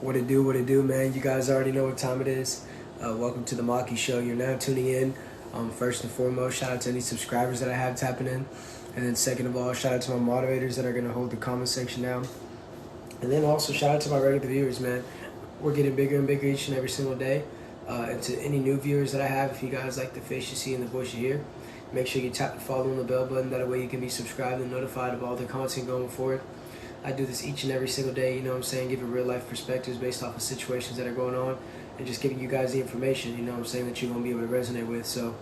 What it do, man? You guys already know what time it is. Welcome to the Maki Show. You're now tuning in. First and foremost, shout out to any subscribers that I have tapping in. And then second of all, shout out to my moderators that are going to hold the comment section down. And then also shout out to my regular viewers, man. We're getting bigger and bigger each and every single day. And to any new viewers that I have, if you guys like the face you see and the voice you hear, make sure you tap the follow and the bell button. That way you can be subscribed and notified of all the content going forward. I do this each and every single day, you know what I'm saying, giving real life perspectives based off of situations that are going on and just giving you guys the information, you know what I'm saying, that you're going to be able to resonate with. So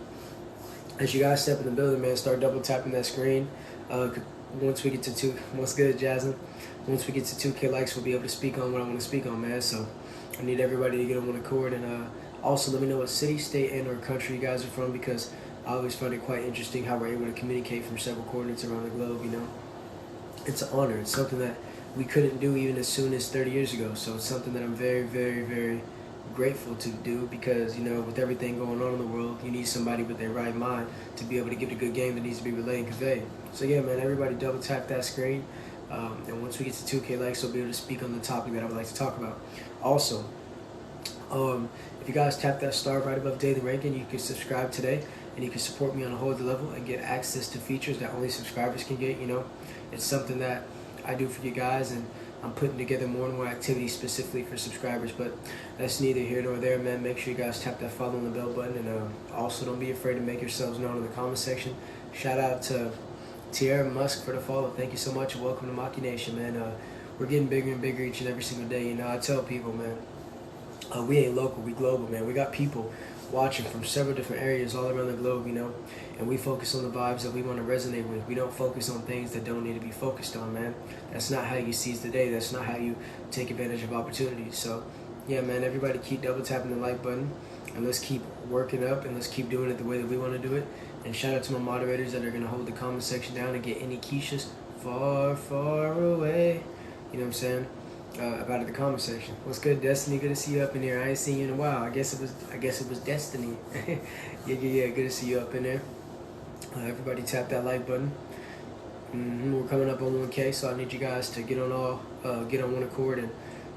as you guys step in the building, man, start double tapping that screen. Once we get to what's good, Jasmine? Once we get to 2K likes, we'll be able to speak on what I want to speak on, man. So I need everybody to get on one accord. And also let me know what city, state, and or country you guys are from, because I always find it quite interesting how we're able to communicate from several coordinates around the globe, you know. It's an honor. It's something that we couldn't do even as soon as 30 years ago. So it's something that I'm very, very, very grateful to do, because, you know, with everything going on in the world, you need somebody with their right mind to be able to give a good game that needs to be relayed and conveyed. So yeah, man, everybody double tap that screen. And once we get to 2K likes, we'll be able to speak on the topic that I would like to talk about. Also, if you guys tap that star right above daily ranking, you can subscribe today, and you can support me on a whole other level and get access to features that only subscribers can get. You know, it's something that I do for you guys, and I'm putting together more and more activities specifically for subscribers. But that's neither here nor there, man. Make sure you guys tap that follow and the bell button, and also don't be afraid to make yourselves known in the comment section. Shout out to Tierra Musk for the follow. Thank you so much, and welcome to Maki Nation, man. We're getting bigger and bigger each and every single day. You know, I tell people, man, we ain't local, we global, man. We got people watching from several different areas all around the globe, you know, and we focus on the vibes that we want to resonate with. We don't focus on things that don't need to be focused on, man. That's not how you seize the day. That's not how you take advantage of opportunities. So yeah, man, everybody keep double tapping the like button, and let's keep working up, and let's keep doing it the way that we want to do it. And shout out to my moderators that are going to hold the comment section down and get any Keishas far, far away, you know what I'm saying, about it, the comment section. What's good, Destiny? Good to see you up in here. I ain't seen you in a while. I guess it was Destiny. yeah. Good to see you up in there. Everybody tap that like button. We're coming up on 1K, so I need you guys to get on one accord and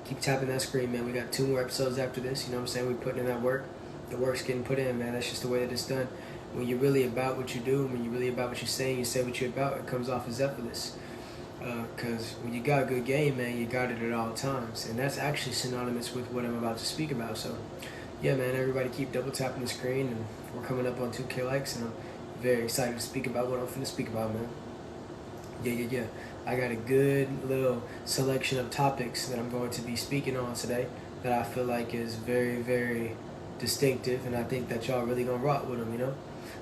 keep tapping that screen, man. We got 2 more episodes after this. You know what I'm saying? We're putting in that work. The work's getting put in, man. That's just the way that it's done. When you're really about what you do, when you're really about what you're saying, you say what you're about, it comes off as effortless. Because when you got good game, man, you got it at all times. And that's actually synonymous with what I'm about to speak about. So, yeah, man, everybody keep double tapping the screen. And we're coming up on 2K likes, and I'm very excited to speak about what I'm finna speak about, man. Yeah. I got a good little selection of topics that I'm going to be speaking on today that I feel like is very, very distinctive. And I think that y'all really gonna rock with them, you know?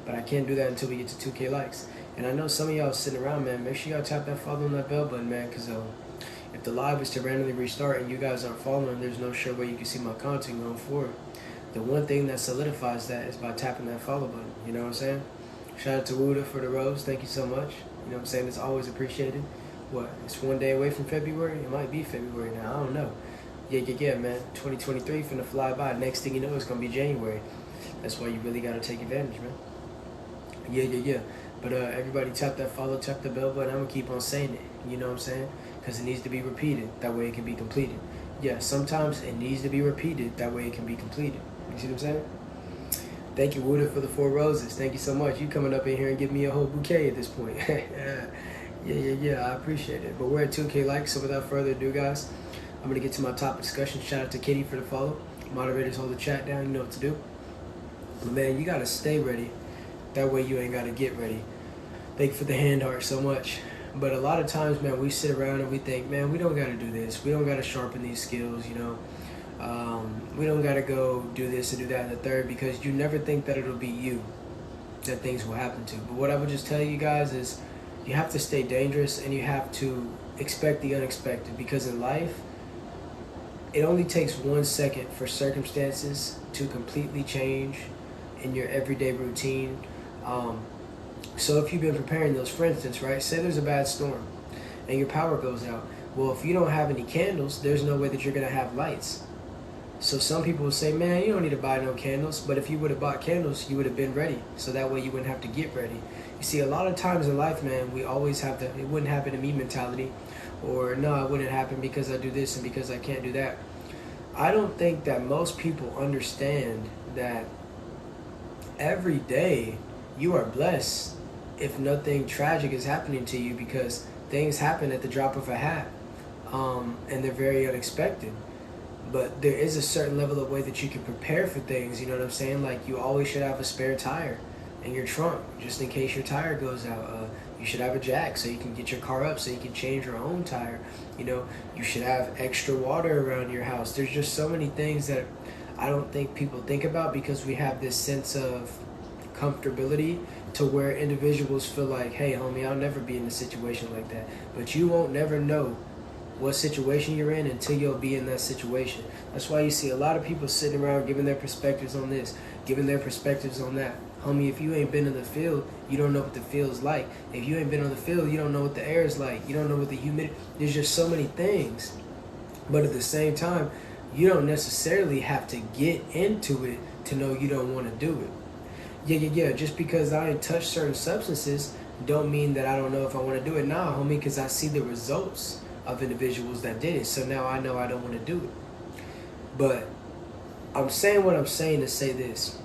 But I can't do that until we get to 2K likes. And I know some of y'all sitting around, man. Make sure y'all tap that follow and that bell button, man. Because if the live is to randomly restart and you guys aren't following, there's no sure way you can see my content going forward. The one thing that solidifies that is by tapping that follow button. You know what I'm saying? Shout out to Wuda for the rose. Thank you so much. You know what I'm saying? It's always appreciated. What? It's 1 day away from February? It might be February now. I don't know. Yeah, man. 2023 finna fly by. Next thing you know, it's gonna be January. That's why you really gotta take advantage, man. Yeah. But everybody tap that follow, tap the bell button. I'm going to keep on saying it. You know what I'm saying? Because it needs to be repeated. That way it can be completed. Yeah, sometimes it needs to be repeated. That way it can be completed. You see what I'm saying? Thank you, Wuda, for the 4 roses. Thank you so much. You coming up in here and giving me a whole bouquet at this point. Yeah. I appreciate it. But we're at 2K likes, so without further ado, guys, I'm going to get to my top discussion. Shout out to Kitty for the follow. Moderators hold the chat down. You know what to do. But, man, you got to stay ready. That way you ain't got to get ready. Thank you for the hand heart so much. But a lot of times, man, we sit around and we think, man, we don't got to do this. We don't got to sharpen these skills, you know. We don't got to go do this and do that and the third, because you never think that it'll be you that things will happen to. But what I would just tell you guys is you have to stay dangerous, and you have to expect the unexpected, because in life, it only takes 1 second for circumstances to completely change in your everyday routine. So if you've been preparing those, for instance, right, say there's a bad storm and your power goes out. Well, if you don't have any candles, there's no way that you're going to have lights. So some people will say, man, you don't need to buy no candles. But if you would have bought candles, you would have been ready. So that way you wouldn't have to get ready. You see, a lot of times in life, man, we always have the it wouldn't happen to me mentality. Or no, it wouldn't happen because I do this and because I can't do that. I don't think that most people understand that every day you are blessed if nothing tragic is happening to you, because things happen at the drop of a hat, and they're very unexpected. But there is a certain level of way that you can prepare for things, you know what I'm saying? Like, you always should have a spare tire in your trunk just in case your tire goes out. You should have a jack so you can get your car up so you can change your own tire. You know, you should have extra water around your house. There's just so many things that I don't think people think about, because we have this sense of comfortability to where individuals feel like, hey, homie, I'll never be in a situation like that. But you won't never know what situation you're in until you'll be in that situation. That's why you see a lot of people sitting around giving their perspectives on this, giving their perspectives on that. Homie, if you ain't been in the field, you don't know what the field's like. If you ain't been on the field, you don't know what the air is like. You don't know what the humidity. There's just so many things. But at the same time, you don't necessarily have to get into it to know you don't want to do it. Yeah. Just because I ain't touched certain substances don't mean that I don't know if I want to do it. Nah, homie, because I see the results of individuals that did it. So now I know I don't want to do it. But I'm saying what I'm saying to say this.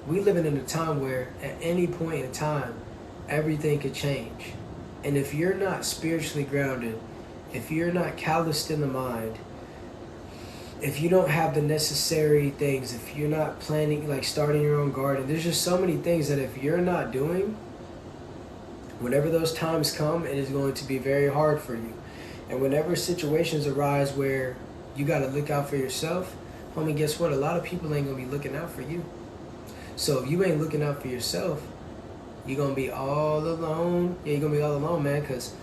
We living in a time where at any point in time, everything could change. And if you're not spiritually grounded, if you're not calloused in the mind, if you don't have the necessary things, if you're not planning, like starting your own garden, there's just so many things that if you're not doing, whenever those times come, it is going to be very hard for you. And whenever situations arise where you got to look out for yourself, homie, guess what? A lot of people ain't going to be looking out for you. So if you ain't looking out for yourself, you're going to be all alone. Yeah, you're going to be all alone, man, because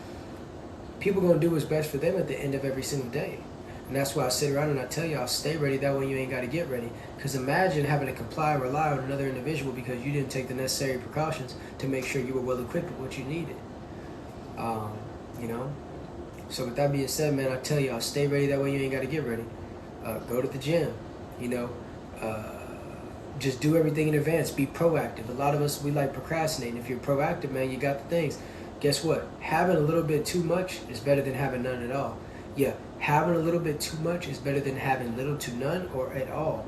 people going to do what's best for them at the end of every single day. And that's why I sit around and I tell y'all, stay ready. That way you ain't got to get ready. Because imagine having to comply and rely on another individual because you didn't take the necessary precautions to make sure you were well equipped with what you needed. You know? So with that being said, man, I tell y'all, stay ready. That way you ain't got to get ready. Go to the gym. You know? Just do everything in advance. Be proactive. A lot of us, we like procrastinating. If you're proactive, man, you got the things. Guess what? Having a little bit too much is better than having none at all. Yeah, having a little bit too much is better than having little to none or at all.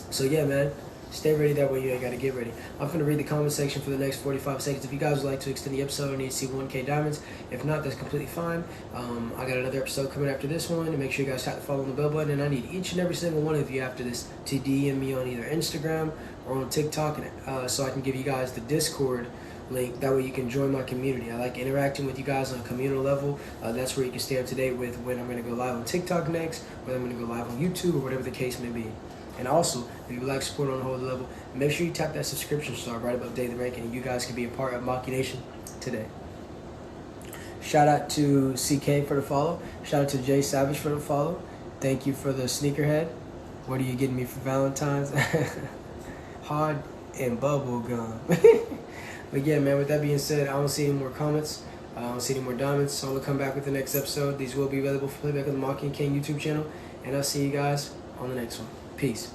So yeah, man, stay ready. That way you ain't got to get ready. I'm going to read the comment section for the next 45 seconds. If you guys would like to extend the episode, I need to see 1K diamonds. If not, that's completely fine. I got another episode coming after this one. And make sure you guys tap the follow on the bell button. And I need each and every single one of you after this to DM me on either Instagram or on TikTok, so I can give you guys the Discord link. That way you can join my community. I like interacting with you guys on a communal level. That's where you can stay up to date with when I'm going to go live on TikTok next, whether I'm going to go live on YouTube, or whatever the case may be. And also, if you would like support on a whole level, make sure you tap that subscription star right above Daily Ranking, and you guys can be a part of Maki Nation today. Shout out to CK for the follow. Shout out to Jay Savage for the follow. Thank you for the sneakerhead. What are you getting me for Valentine's? Hard and bubble gum. But yeah, man, with that being said, I don't see any more comments. I don't see any more diamonds. So I'll come back with the next episode. These will be available for playback on the Maki and King YouTube channel. And I'll see you guys on the next one. Peace.